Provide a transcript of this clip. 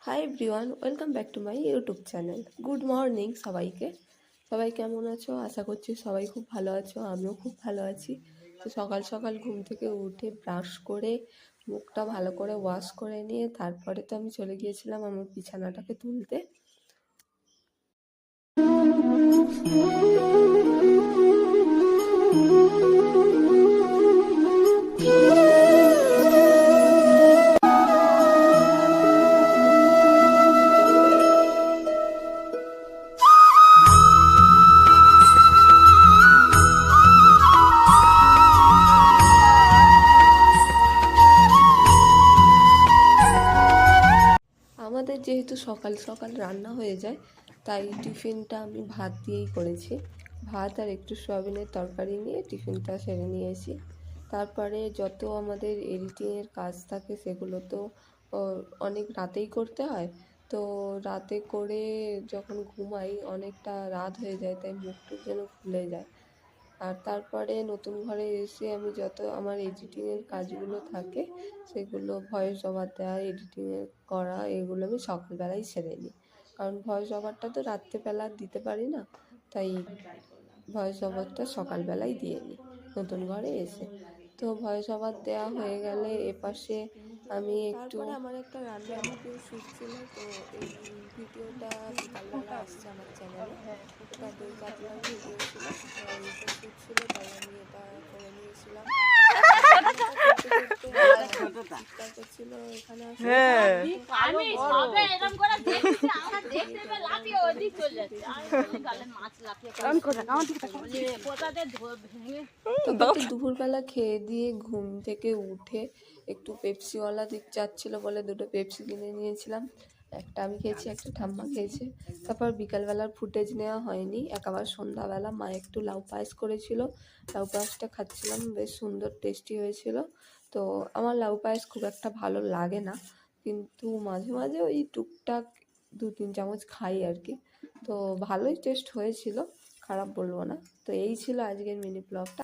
Hi everyone, welcome back to my YouTube channel. Good morning সবাইকে। সবাই কেমন আছো? আশা করছি সবাই খুব ভালো আছো, আমিও খুব ভালো আছি। তো সকাল সকাল ঘুম থেকে উঠে ব্রাশ করে মুখটা ভালো করে ওয়াশ করে নিয়ে তারপরে তো আমি চলে গিয়েছিলাম আমার বিছানাটাকে তুলতে। আমাদের যেহেতু সকাল সকাল রান্না হয়ে যায়, তাই টিফিনটা আমি ভাত দিয়েই করেছি। ভাত আর একটু সয়াবিনের তরকারি নিয়ে টিফিনটা সেরে নিয়েছি। তারপরে যত আমাদের এডিটিংয়ের কাজ থাকে সেগুলো তো অনেক রাতেই করতে হয়। তো রাতে করে যখন ঘুমাই অনেকটা রাত হয়ে যায়, তাই মুখ টুক যেন ফুলে যায়। আর তারপরে নতুন ঘরে এসে আমি যত আমার এডিটিংয়ের কাজগুলো থাকে সেগুলো ভয়েস ওভার দেওয়া, এডিটিংয়ের করা, এগুলো আমি সকালবেলাই সেরে নিই। কারণ ভয়েস ওভারটা তো রাত্রেবেলা দিতে পারি না, তাই ভয়েস ওভারটা সকালবেলাই দিয়ে নিই নতুন ঘরে এসে। তো ভয়েস ওভার দেওয়া হয়ে গেলে এপাশে আমি একটু আমার একটা রান্নার ভিডিও শ্যুট ছিল, তো এই ভিডিওটা বিকালবেলা আসছে আমার চ্যানেলে। এটা দই কাতলার ভিডিও ছিল, তাই এটা শ্যুট ছিল, তাই আমি এটা করে নিয়েছিলাম। চিৎকার করছিল এখানে দুপুরবেলা খেয়ে দিয়ে ঘুম থেকে উঠে একটু পেপসিওয়ালা যাচ্ছিল বলে দুটো পেপসি কিনে নিয়েছিলাম। একটা আমি খেয়েছি, একটা ঠাম্মা খেয়েছে। তারপর বিকালবেলার ফুটেজ নেওয়া হয়নি, একেবারে সন্ধ্যাবেলা মা একটু লাউ পায়েস করেছিল, লাউ পায়েসটা খাচ্ছিলাম, বেশ সুন্দর টেস্টি হয়েছিল। তো আমার লাউ পায়েস খুব একটা ভালো লাগে না, কিন্তু মাঝে মাঝে ওই টুকটাক 2-3 চামচ খাই আর কি। তো ভালোই টেস্ট হয়েছিল, খারাপ বলবো না। তো এই ছিল আজকের মিনি ব্লগটা।